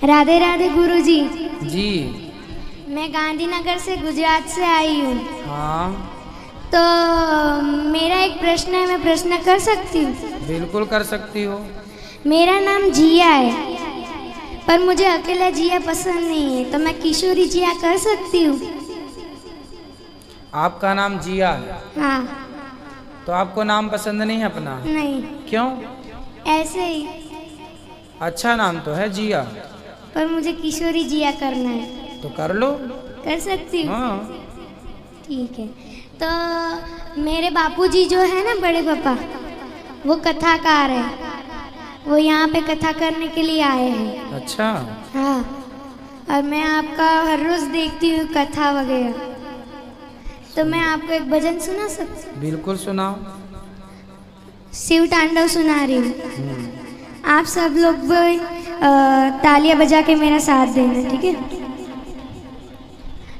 राधे राधे गुरुजी। जी। मैं गांधीनगर से गुजरात से आई हूँ। हाँ तो मेरा एक प्रश्न है, मैं प्रश्न कर सकती हूँ? बिल्कुल कर सकती हो। मेरा नाम जिया है, पर मुझे अकेला जिया पसंद नहीं है, तो मैं किशोरी जिया कर सकती हूँ? आपका नाम जिया है हाँ। तो आपको नाम पसंद नहीं है अपना? नहीं, क्यों? ऐसे ही। अच्छा नाम तो है जिया। पर मुझे किशोरी जिया करना है। तो कर लो। कर सकती हूँ? हाँ। ठीक है। तो मेरे बापूजी जो है ना, बड़े पापा, वो कथाकार है। वो यहाँ पे कथा करने के लिए आए हैं। अच्छा। हाँ। और मैं आपका हर रोज देखती हूँ कथा वगैरह, तो मैं आपको एक भजन सुना सकती हूँ? बिल्कुल सुनाओ। शिव तांडव सुना रही हूँ। आप सब लोग तालियां बजा के मेरा साथ देना, ठीक है?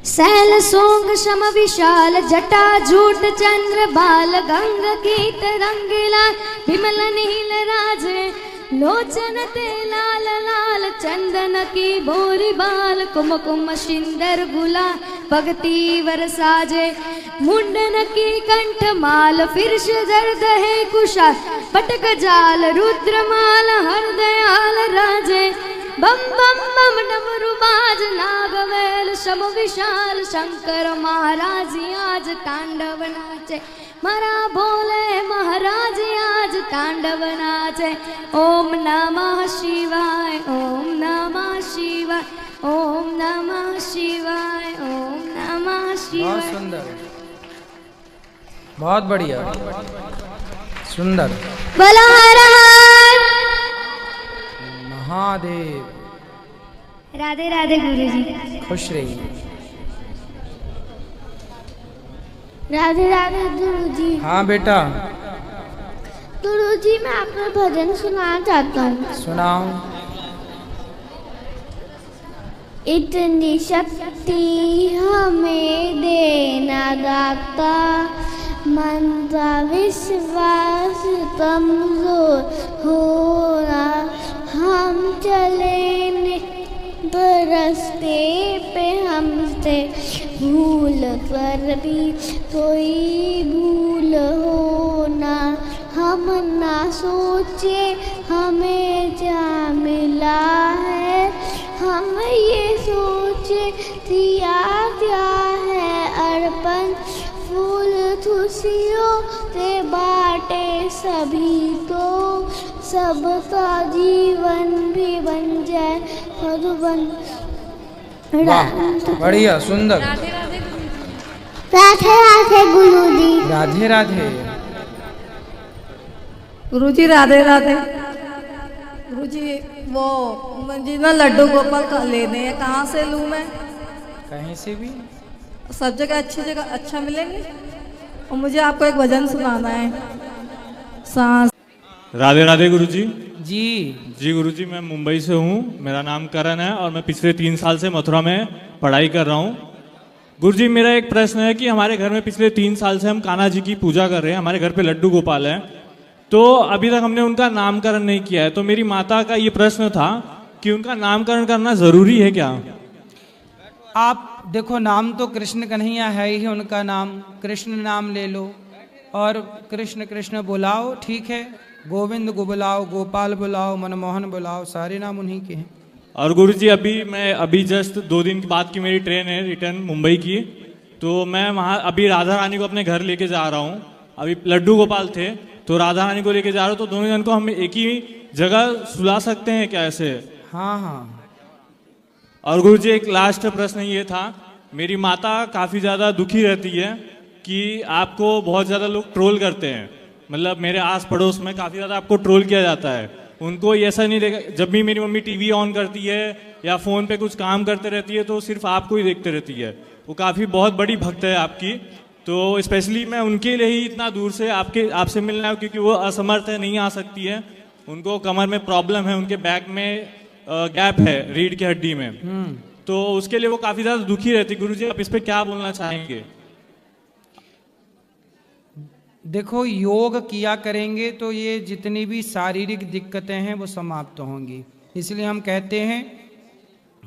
सैल सोंग शम विशाल जटा झूठ चंद्र बाल गंग की तरंगिला विमल नील राजे लोचन ते लाल लाल चंदन की बोरी बाल कुमकुम सिंदर गुला भक्ति वरसाजे मुंडन की कंठ माल फिर दर्द है कुशाल पटक जाल रुद्रमाल हर दयाल राजे बम बम बम डमरू बाज नागवेल शम विशाल शंकर महाराज आज तांडव नाचे मरा भोले महाराज आज तांडव नाचे। ओम नमः शिवाय, ओम नमः शिवाय, ओम नमः शिवाय, ओम नमः शिवाय। बहुत सुंदर, बहुत बढ़िया, सुंदर। बोलो हर हर महादेव। राधे राधे गुरुजी। खुश रहिए। राधे राधे गुरुजी। हाँ बेटा। गुरुजी मैं आपको भजन सुनाना चाहता हूँ। सुनाओ। इतनी शक्ति हमें देना दाता, मन का विश्वास कमजोर होना, हम चले रास्ते पे हमसे भूल कर भी कोई भूल होना, हम ना सोचे हमें क्या मिला है, हम ये सोचे दिया क्या है अर्पण, फूल खुशियों से बांटे सभी को, सबका जीवन भी बन जाए मधुबन। बढ़िया, सुंदर। राधे राधे गुरुजी। राधे राधे गुरुजी। राधे राधे गुरुजी। वो मुझे ना लड्डू गोपाल का लेने हैं, कहाँ से लूँ मैं? कहीं से भी, सब जगह अच्छी जगह अच्छा मिलेंगे। और मुझे आपको एक भजन सुनाना है। सांस। राधे राधे गुरुजी। जी। जी गुरुजी, मैं मुंबई से हूँ, मेरा नाम करण है और मैं पिछले 3 साल से मथुरा में पढ़ाई कर रहा हूँ। गुरुजी मेरा एक प्रश्न है कि हमारे घर में पिछले 3 साल से हम कान्हा जी की पूजा कर रहे हैं, हमारे घर पे लड्डू गोपाल है, तो अभी तक हमने उनका नामकरण नहीं किया है। तो मेरी माता का ये प्रश्न था कि उनका नामकरण करना जरूरी है क्या? आप देखो, नाम तो कृष्ण कन्हैया है ही, उनका नाम कृष्ण नाम ले लो और कृष्ण कृष्ण बुलाओ, ठीक है। गोविंद को बुलाओ, गोपाल बुलाओ, मनमोहन बुलाओ, सारे नाम उन्हीं के हैं। और गुरुजी अभी जस्ट 2 दिन बाद की मेरी ट्रेन है रिटर्न मुंबई की, तो मैं वहाँ अभी राधा रानी को अपने घर लेके जा रहा हूँ। अभी लड्डू गोपाल थे तो राधा रानी को लेके जा रहा हूँ, तो दोनों जन को हम एक ही जगह सुला सकते हैं क्या ऐसे? हाँ हाँ। और गुरुजी एक लास्ट प्रश्न ये था, मेरी माता काफ़ी ज़्यादा दुखी रहती है कि आपको बहुत ज़्यादा लोग ट्रोल करते हैं, मतलब मेरे आस पड़ोस में काफ़ी ज़्यादा आपको ट्रोल किया जाता है। उनको ऐसा नहीं देखा, जब भी मेरी मम्मी टीवी ऑन करती है या फ़ोन पे कुछ काम करते रहती है तो सिर्फ आपको ही देखते रहती है। वो काफ़ी बहुत बड़ी भक्त है आपकी, तो स्पेशली मैं उनके लिए ही इतना दूर से आपसे मिलना है, क्योंकि वो असमर्थ है, नहीं आ सकती है, उनको कमर में प्रॉब्लम है, उनके बैक में गैप है रीढ़ की हड्डी में, तो उसके लिए वो काफ़ी ज़्यादा दुखी रहती है। गुरुजी आप इस पर क्या बोलना चाहेंगे? देखो, योग किया करेंगे तो ये जितनी भी शारीरिक दिक्कतें हैं वो समाप्त होंगी। इसलिए हम कहते हैं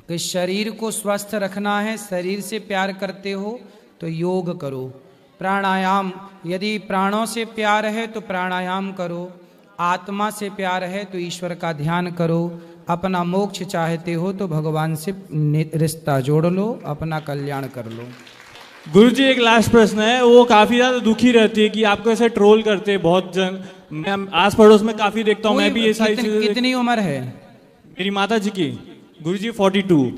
कि शरीर को स्वस्थ रखना है, शरीर से प्यार करते हो तो योग करो, प्राणायाम, यदि प्राणों से प्यार है तो प्राणायाम करो, आत्मा से प्यार है तो ईश्वर का ध्यान करो, अपना मोक्ष चाहते हो तो भगवान से रिश्ता जोड़ लो, अपना कल्याण कर लो। गुरुजी एक लास्ट प्रश्न है, वो काफी ज्यादा दुखी रहती है कि आपको ऐसे ट्रोल करते हैं बहुत जन, मैं आस पड़ोस में काफी देखता हूँ, मैं भी ये सारी चीजें। कितनी उम्र है मेरी माता जी की? गुरुजी 42।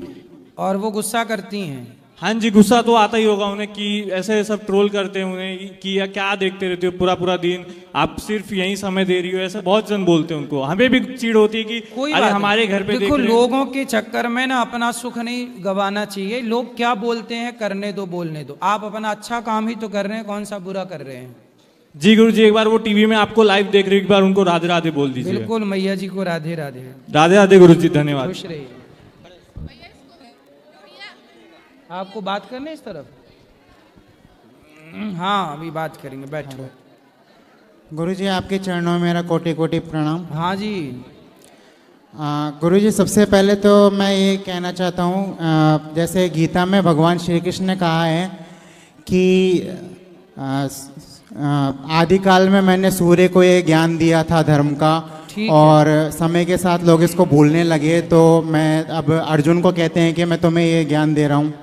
और वो गुस्सा करती हैं? हाँ जी, गुस्सा तो आता ही होगा उन्हें कि ऐसे सब ट्रोल करते हैं उन्हें कि या क्या देखते रहते हो पूरा पूरा दिन, आप सिर्फ यही समय दे रही हो, ऐसे बहुत जन बोलते हैं उनको। हमें भी चिढ़ होती है कि कोई अरे हमारे घर पे देखो, लोगों के चक्कर में ना अपना सुख नहीं गवाना चाहिए। लोग क्या बोलते हैं करने दो, बोलने दो, आप अपना अच्छा काम ही तो कर रहे हैं, कौन सा बुरा कर रहे हैं। जी गुरुजी, एक बार वो टीवी में आपको लाइव देख रही, एक बार उनको राधे राधे बोल दीजिए। बिल्कुल, मैया जी को राधे राधे। राधे राधे गुरुजी, धन्यवाद। खुश रहिए। आपको बात करनी इस तरफ? हाँ, अभी बात करेंगे, बैठो। गुरुजी आपके चरणों में मेरा कोटि कोटि प्रणाम। हाँ जी। गुरुजी सबसे पहले तो मैं ये कहना चाहता हूँ, जैसे गीता में भगवान श्री कृष्ण ने कहा है कि आदिकाल में मैंने सूर्य को ये ज्ञान दिया था धर्म का, और समय के साथ लोग इसको भूलने लगे, तो मैं अब अर्जुन को कहते हैं कि मैं तुम्हें ये ज्ञान दे रहा हूँ।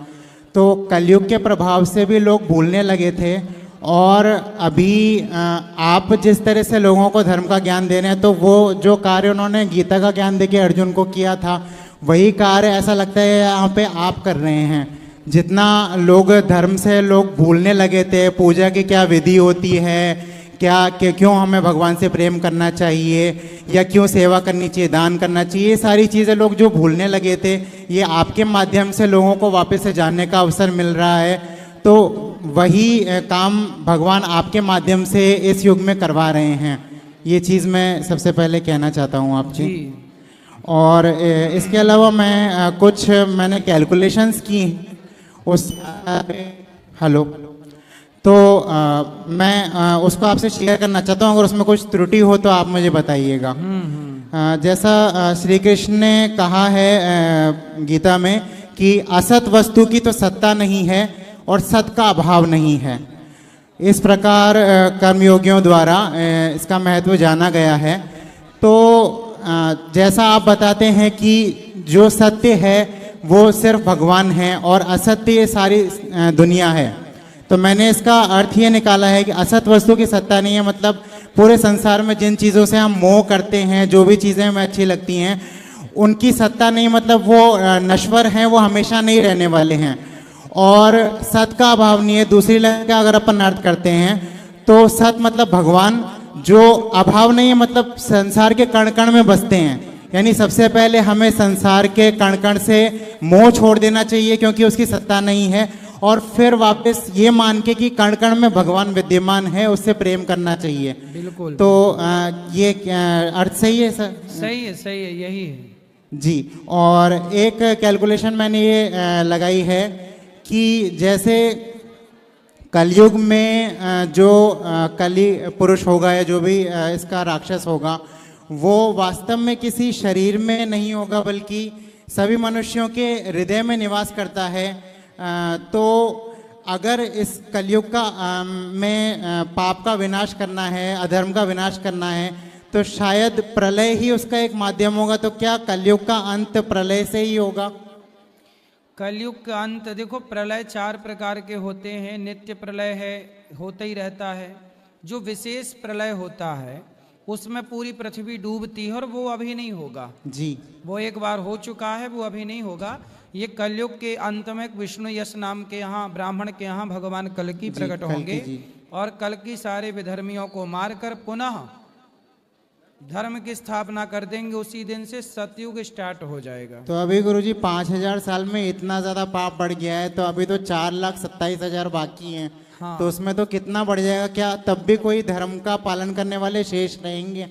तो कलयुग के प्रभाव से भी लोग भूलने लगे थे, और अभी आप जिस तरह से लोगों को धर्म का ज्ञान दे रहे हैं, तो वो जो कार्य उन्होंने गीता का ज्ञान देके अर्जुन को किया था, वही कार्य ऐसा लगता है यहाँ पे आप कर रहे हैं। जितना लोग धर्म से लोग भूलने लगे थे, पूजा की क्या विधि होती है, क्यों हमें भगवान से प्रेम करना चाहिए, या क्यों सेवा करनी चाहिए, दान करना चाहिए, ये सारी चीज़ें लोग जो भूलने लगे थे, ये आपके माध्यम से लोगों को वापस से जानने का अवसर मिल रहा है। तो वही काम भगवान आपके माध्यम से इस युग में करवा रहे हैं। ये चीज़ मैं सबसे पहले कहना चाहता हूँ आपसे। और इसके अलावा मैं कुछ मैंने कैलकुलेशंस की उस हेलो, तो मैं उसको आपसे शेयर करना चाहता हूँ। अगर उसमें कुछ त्रुटि हो तो आप मुझे बताइएगा। जैसा श्री कृष्ण ने कहा है गीता में कि असत वस्तु की तो सत्ता नहीं है और सत का अभाव नहीं है। इस प्रकार कर्मयोगियों द्वारा इसका महत्व जाना गया है। तो जैसा आप बताते हैं कि जो सत्य है वो सिर्फ भगवान है और असत्य ये सारी दुनिया है, तो मैंने इसका अर्थ ये निकाला है कि असत वस्तु की सत्ता नहीं है, मतलब पूरे संसार में जिन चीज़ों से हम मोह करते हैं, जो भी चीज़ें हमें अच्छी लगती हैं, उनकी सत्ता नहीं, मतलब वो नश्वर हैं, वो हमेशा नहीं रहने वाले हैं। और सत का अभाव नहीं है। दूसरी लाइन का अगर अपन अर्थ करते हैं तो सत मतलब भगवान, जो अभाव नहीं है मतलब संसार के कण कण में बसते हैं। यानी सबसे पहले हमें संसार के कण कण से मोह छोड़ देना चाहिए क्योंकि उसकी सत्ता नहीं है, और फिर वापस ये मान के कि कण कण में भगवान विद्यमान है, उससे प्रेम करना चाहिए। बिल्कुल। तो ये अर्थ सही है सर? सही है, सही है, यही है जी। और एक कैलकुलेशन मैंने ये लगाई है कि जैसे कलयुग में जो कली पुरुष होगा या जो भी इसका राक्षस होगा, वो वास्तव में किसी शरीर में नहीं होगा बल्कि सभी मनुष्यों के हृदय में निवास करता है। तो अगर इस कलयुग का में पाप का विनाश करना है, अधर्म का विनाश करना है, तो शायद प्रलय ही उसका एक माध्यम होगा। तो क्या कलयुग का अंत प्रलय से ही होगा? कलयुग का अंत देखो, प्रलय 4 प्रकार के होते हैं। नित्य प्रलय है, होता ही रहता है। जो विशेष प्रलय होता है उसमें पूरी पृथ्वी डूबती है और वो अभी नहीं होगा जी। वो एक बार हो चुका है, वो अभी नहीं होगा। ये कलयुग के अंत में विष्णु यश नाम के यहाँ ब्राह्मण के यहाँ भगवान कल्कि प्रकट होंगे और कल्कि सारे विधर्मियों को मारकर पुनः धर्म की स्थापना कर देंगे। उसी दिन से सतयुग स्टार्ट हो जाएगा। तो अभी गुरुजी 5000 साल में इतना ज्यादा पाप बढ़ गया है, तो अभी तो 4,27,000 बाकी हैं। हाँ। तो उसमें तो कितना बढ़ जाएगा? क्या तब भी कोई धर्म का पालन करने वाले शेष रहेंगे?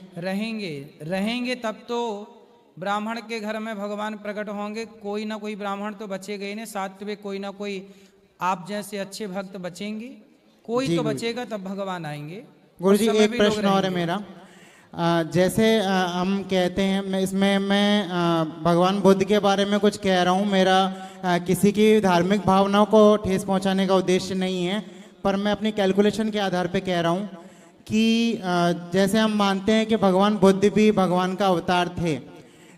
रहेंगे तब तो ब्राह्मण के घर में भगवान प्रकट होंगे। कोई ना कोई ब्राह्मण तो बचेगा ही नहीं, सात्विक कोई ना कोई आप जैसे अच्छे भक्त बचेंगे, कोई तो बचेगा, तब भगवान आएंगे। गुरुजी एक प्रश्न और है मेरा। जैसे हम कहते हैं, मैं भगवान बुद्ध के बारे में कुछ कह रहा हूँ। मेरा किसी की धार्मिक भावनाओं को ठेस पहुँचाने का उद्देश्य नहीं है, पर मैं अपनी कैलकुलेशन के आधार पे कह रहा हूँ कि जैसे हम मानते हैं कि भगवान बुद्ध भी भगवान का अवतार थे,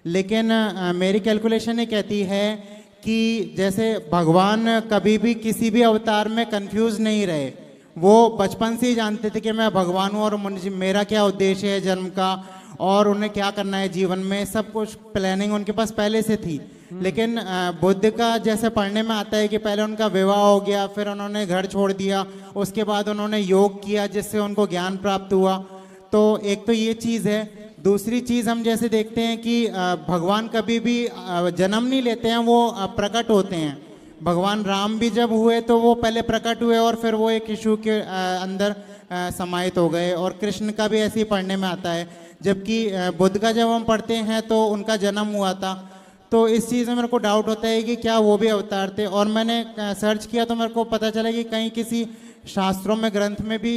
लेकिन मेरी कैलकुलेशन ये कहती है कि जैसे भगवान कभी भी किसी भी अवतार में कंफ्यूज नहीं रहे। वो बचपन से ही जानते थे कि मैं भगवान हूँ और मेरा क्या उद्देश्य है जन्म का और उन्हें क्या करना है जीवन में, सब कुछ प्लानिंग उनके पास पहले से थी। लेकिन बुद्ध का जैसे पढ़ने में आता है कि पहले उनका विवाह हो गया, फिर उन्होंने घर छोड़ दिया, उसके बाद उन्होंने योग किया जिससे उनको ज्ञान प्राप्त हुआ। तो एक तो ये चीज़ है। दूसरी चीज़ हम जैसे देखते हैं कि भगवान कभी भी जन्म नहीं लेते हैं, वो प्रकट होते हैं। भगवान राम भी जब हुए तो वो पहले प्रकट हुए और फिर वो एक इशू के अंदर समाहित हो गए, और कृष्ण का भी ऐसे ही पढ़ने में आता है। जबकि बुद्ध का जब हम पढ़ते हैं तो उनका जन्म हुआ था। तो इस चीज़ में मेरे को डाउट होता है कि क्या वो भी अवतार थे। और मैंने सर्च किया तो मेरे को पता चला कि कहीं किसी शास्त्रों में ग्रंथ में भी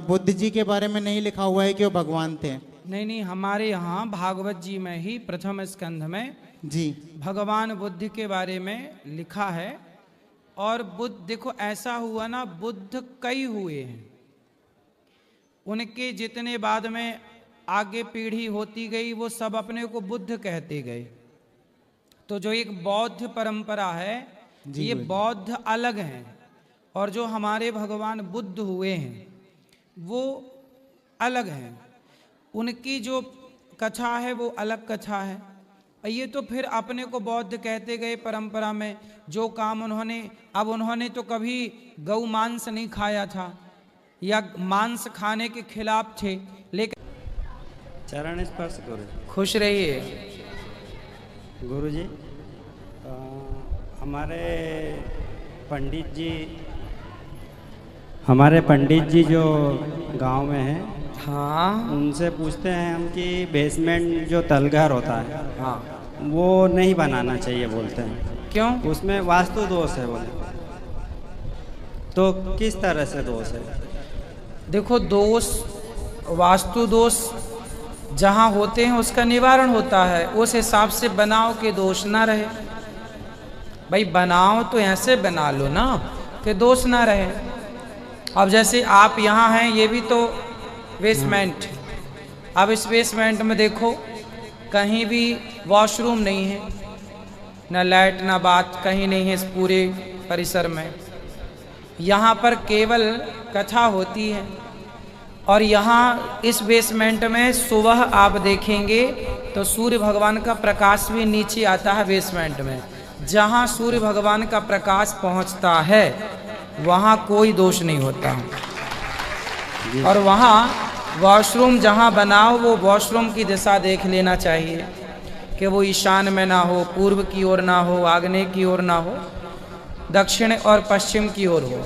बुद्ध जी के बारे में नहीं लिखा हुआ है कि वो भगवान थे। नहीं, हमारे यहाँ भागवत जी में ही प्रथम स्कंध में जी भगवान बुद्ध के बारे में लिखा है। और बुद्ध, देखो ऐसा हुआ ना, बुद्ध कई हुए हैं, उनके जितने बाद में आगे पीढ़ी होती गई वो सब अपने को बुद्ध कहते गए। तो जो एक बौद्ध परंपरा है, ये बौद्ध अलग हैं, और जो हमारे भगवान बुद्ध हुए हैं वो अलग हैं। उनकी जो कथा है वो अलग कथा है। ये तो फिर अपने को बौद्ध कहते गए परंपरा में, जो काम उन्होंने तो कभी गौ मांस नहीं खाया था या मांस खाने के खिलाफ थे, लेकिन चरण स्पर्श गुरु। खुश रहिए गुरु जी, हमारे पंडित जी जो गांव में हैं, हाँ, उनसे पूछते हैं हम कि बेसमेंट जो तलघर होता है, हाँ, वो नहीं बनाना चाहिए बोलते हैं। क्यों? उसमें वास्तु दोष है बोले। तो किस तरह से दोष है? देखो, दोष, वास्तु दोष जहाँ होते हैं उसका निवारण होता है। उस हिसाब से बनाओ कि दोष ना रहे। भाई बनाओ तो ऐसे बना लो ना कि दोष ना रहे। अब जैसे आप यहाँ हैं, ये भी तो बेसमेंट। अब इस बेसमेंट में देखो कहीं भी वॉशरूम नहीं है, ना लाइट ना बात, कहीं नहीं है इस पूरे परिसर में। यहाँ पर केवल कथा होती है। और यहाँ इस बेसमेंट में सुबह आप देखेंगे तो सूर्य भगवान का प्रकाश भी नीचे आता है बेसमेंट में। जहाँ सूर्य भगवान का प्रकाश पहुँचता है वहाँ कोई दोष नहीं होता। और वहाँ वॉशरूम जहाँ बनाओ वो वॉशरूम की दिशा देख लेना चाहिए कि वो ईशान में ना हो, पूर्व की ओर ना हो, आग्नेय की ओर ना हो, दक्षिण और पश्चिम की ओर हो।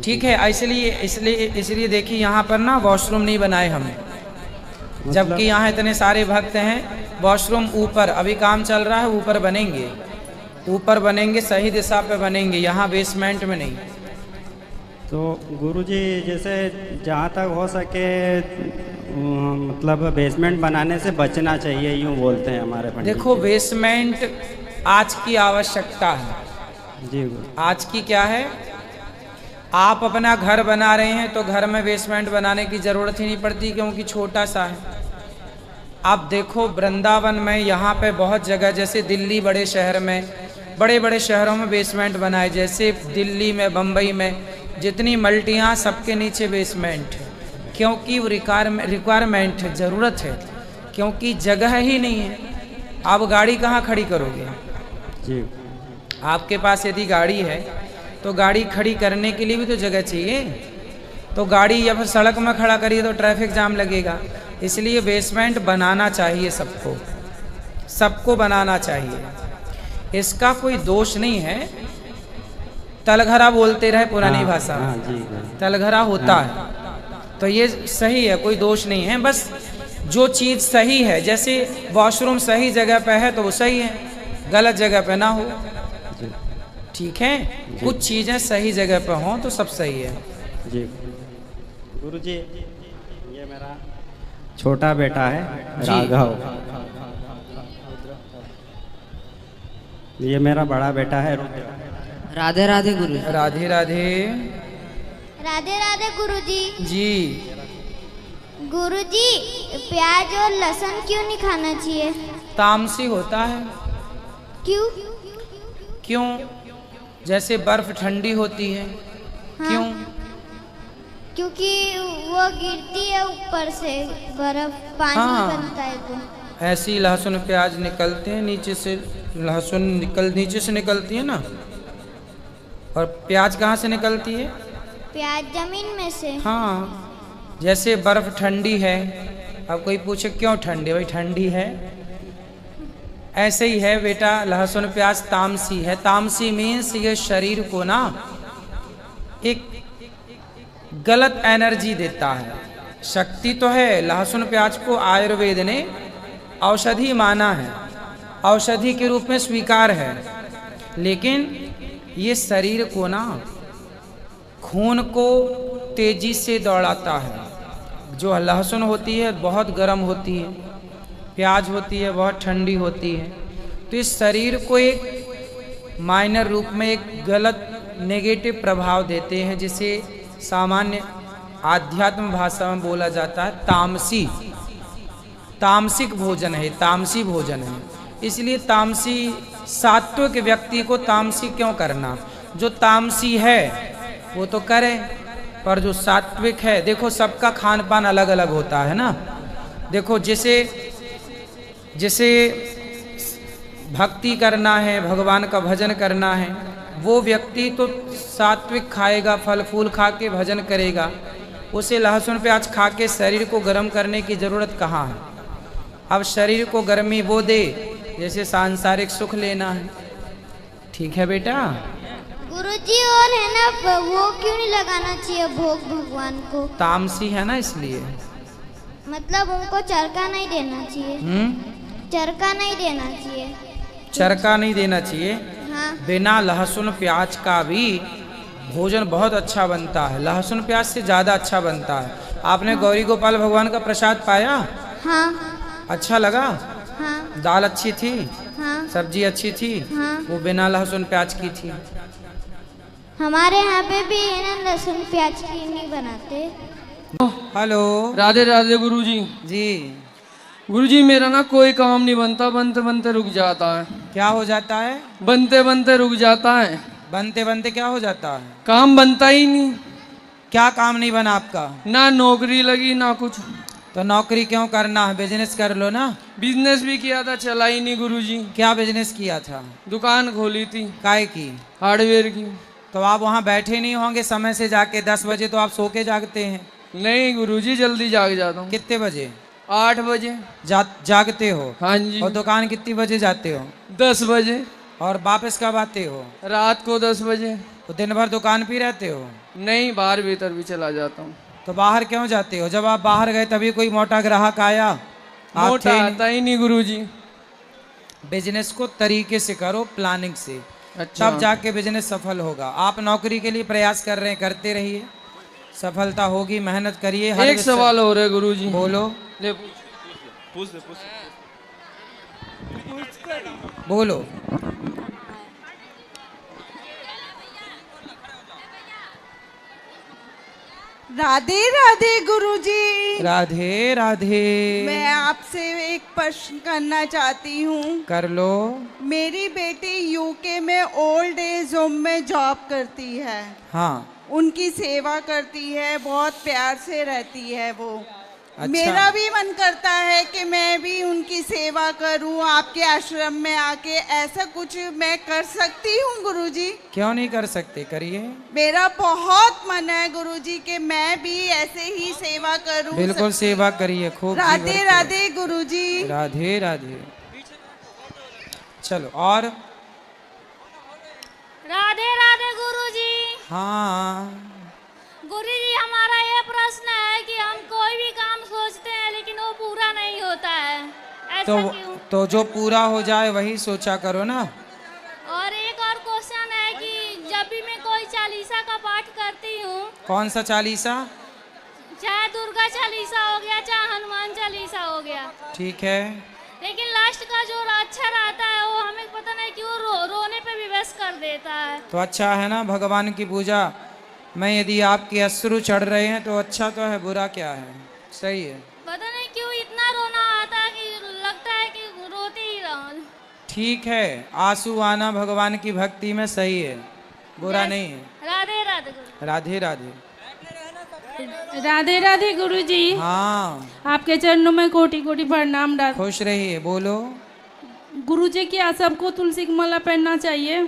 ठीक है, इसलिए देखिए यहाँ पर ना वॉशरूम नहीं बनाए हमने, जबकि यहाँ इतने सारे भक्त हैं। वॉशरूम ऊपर अभी काम चल रहा है, ऊपर बनेंगे, सही दिशा पे बनेंगे, यहाँ बेसमेंट में नहीं। तो गुरुजी, जैसे जहाँ तक हो सके मतलब बेसमेंट बनाने से बचना चाहिए, यूँ बोलते हैं हमारे पंडित। देखो, बेसमेंट आज की आवश्यकता है जी गुरु। आज की क्या है, आप अपना घर बना रहे हैं तो घर में बेसमेंट बनाने की ज़रूरत ही नहीं पड़ती, क्योंकि छोटा सा है। आप देखो वृंदावन में, यहाँ पे बहुत जगह, जैसे दिल्ली बड़े शहर में, बड़े शहरों में बेसमेंट बनाए, जैसे दिल्ली में, बम्बई में, जितनी मल्टियाँ सबके नीचे बेसमेंट है, क्योंकि वो रिक्वायरमेंट है, ज़रूरत है, क्योंकि जगह ही नहीं है। आप गाड़ी कहाँ खड़ी करोगे? जी। आपके पास यदि गाड़ी है तो गाड़ी खड़ी करने के लिए भी तो जगह चाहिए। तो गाड़ी या फिर सड़क में खड़ा करिए तो ट्रैफिक जाम लगेगा। इसलिए बेसमेंट बनाना चाहिए, सबको बनाना चाहिए। इसका कोई दोष नहीं है। तलघरा बोलते रहे पुरानी भाषा में, तलघरा होता है तो ये सही है, कोई दोष नहीं है। बस जो चीज़ सही है, जैसे वॉशरूम सही जगह पे है तो वो सही है, गलत जगह पे ना हो। ठीक है, कुछ चीज़ें सही जगह पे हों तो सब सही है। जी गुरु जी, ये मेरा छोटा बेटा है राघव। ये मेरा बड़ा बेटा है रुद्र। राधे राधे गुरु। राधे राधे। राधे राधे गुरुजी। जी गुरुजी, प्याज और लहसुन क्यों नहीं खाना चाहिए? तामसी होता है। क्यों? क्यों? जैसे बर्फ ठंडी होती है। हाँ। क्यों? क्योंकि वो गिरती है ऊपर से, बर्फ पानी हाँ। बनता है तो। ऐसी लहसुन प्याज निकलते हैं नीचे से, लहसुन नीचे से निकलती है ना, और प्याज कहाँ से निकलती है? प्याज जमीन में से। हाँ, जैसे बर्फ ठंडी है। अब कोई पूछे क्यों ठंडी? भाई ठंडी है। ऐसे ही है बेटा, लहसुन प्याज तामसी है। तामसी मीन्स ये शरीर को ना एक गलत एनर्जी देता है। शक्ति तो है, लहसुन प्याज को आयुर्वेद ने औषधि माना है, औषधि के रूप में स्वीकार है, लेकिन ये शरीर को ना खून को तेजी से दौड़ाता है। जो लहसुन होती है बहुत गर्म होती है, प्याज होती है बहुत ठंडी होती है, तो इस शरीर को एक माइनर रूप में एक गलत नेगेटिव प्रभाव देते हैं, जिसे सामान्य आध्यात्म भाषा में बोला जाता है तामसी। तामसिक भोजन है, तामसी भोजन है। इसलिए तामसी, सात्विक व्यक्ति को तामसी क्यों करना? जो तामसी है वो तो करे, पर जो सात्विक है, देखो सबका खान पान अलग अलग होता है ना। देखो जिसे भक्ति करना है, भगवान का भजन करना है, वो व्यक्ति तो सात्विक खाएगा, फल फूल खा के भजन करेगा। उसे लहसुन प्याज खा के शरीर को गर्म करने की जरूरत कहाँ है? अब शरीर को गर्मी वो दे जैसे सांसारिक सुख लेना है। ठीक है बेटा? गुरुजी, और है ना, वो क्यों नहीं लगाना चाहिए भोग भगवान को? तामसी है ना, इसलिए। मतलब उनको चरका नहीं देना चाहिए। चरका नहीं देना चाहिए। चरका नहीं देना चाहिए। हाँ। बिना लहसुन प्याज का भी भोजन बहुत अच्छा बनता है, लहसुन प्याज से ज़्यादा अच्छा बनता है। आपने गौरी गोपाल भगवान का प्रसाद पाया? हाँ। अच्छा लगा? हाँ। दाल अच्छी थी? हाँ। सब्जी अच्छी थी? हाँ। वो बिना लहसुन प्याज की थी। हमारे यहाँ पे भी है ना, लहसुन प्याज की नहीं बनाते। हेलो। राधे राधे गुरुजी। जी गुरुजी, मेरा ना कोई काम नहीं बनता, बनते बनते रुक जाता है। क्या हो जाता है? बनते बनते रुक जाता है। बनते बनते क्या हो जाता है? काम बनता ही नहीं। क्या काम नहीं बना आपका? ना नौकरी लगी ना कुछ। तो नौकरी क्यों करना है? बिजनेस कर लो ना। बिजनेस भी किया था, चला ही नहीं गुरुजी। क्या बिजनेस किया था? दुकान खोली थी। काय की? हार्डवेयर की। तो आप वहाँ बैठे नहीं होंगे समय से जाके? 10 बजे तो आप सो के जागते हैं। नहीं गुरुजी, जल्दी जाग जाता हूँ। कितने बजे? 8 बजे। जागते हो? हाँ जी। और दुकान कितनी बजे जाते हो? 10 बजे। और वापस कब आते हो? रात को 10 बजे। तो दिन भर दुकान पे रहते हो? नहीं, बाहर भीतर भी चला जाता हूँ। तो बाहर क्यों जाते हो? जब आप बाहर गए तभी कोई मोटा ग्राहक आया? मोटा आता ही नहीं गुरुजी। बिजनेस को तरीके से करो, प्लानिंग से। अच्छा। तब जाके बिजनेस सफल होगा। आप नौकरी के लिए प्रयास कर रहे हैं, करते रहिए, सफलता होगी। मेहनत करिए। एक सवाल हो रहा है गुरुजी। बोलो। ले पूछ दे। बोलो। राधे राधे गुरुजी। राधे राधे। मैं आपसे एक प्रश्न करना चाहती हूँ। कर लो। मेरी बेटी यूके में ओल्ड एज होम में जॉब करती है। हाँ। उनकी सेवा करती है, बहुत प्यार से रहती है वो। अच्छा। मेरा भी मन करता है कि मैं भी उनकी सेवा करूं, आपके आश्रम में आके। ऐसा कुछ मैं कर सकती हूं गुरुजी? क्यों नहीं कर सकते? करिए। मेरा बहुत मन है गुरुजी कि मैं भी ऐसे ही सेवा करूं। बिल्कुल सेवा करिए, खूब। राधे राधे गुरुजी। राधे राधे। चलो और। राधे राधे गुरुजी। हाँ गुरुजी, हमारा ये प्रश्न है कि हम कोई भी काम सोचते हैं लेकिन वो पूरा नहीं होता है, ऐसा क्यों? तो जो पूरा हो जाए वही सोचा करो ना। और एक और क्वेश्चन है कि जब भी मैं कोई चालीसा का पाठ करती हूँ। कौन सा चालीसा? चाहे दुर्गा चालीसा हो गया, चाहे हनुमान चालीसा हो गया, ठीक है। लेकिन लास्ट का जो अक्षर आता है वो हमें पता नहीं क्यों रोने पे विवश कर देता है। तो अच्छा है ना भगवान की पूजा में यदि आपके अश्रु चढ़ रहे हैं तो अच्छा तो है, बुरा क्या है, सही है। पता नहीं क्यों इतना रोना आता है कि लगता है कि रोते ही रहो। ठीक है, आंसू आना भगवान की भक्ति में सही है, बुरा नहीं है। राधे राधे गुरु। राधे राधे। राधे राधे गुरुजी। हाँ, आपके चरणों में कोटि कोटि प्रणाम। खुश रहिए। बोलो। गुरुजी, क्या सबको तुलसी की माला पहनना चाहिए?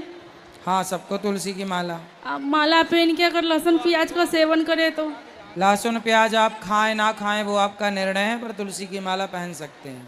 हाँ, सबको तुलसी की माला। अब माला पहन के अगर लहसुन प्याज का सेवन करे तो? लहसुन प्याज आप खाएं ना खाएं वो आपका निर्णय है, पर तुलसी की माला पहन सकते हैं।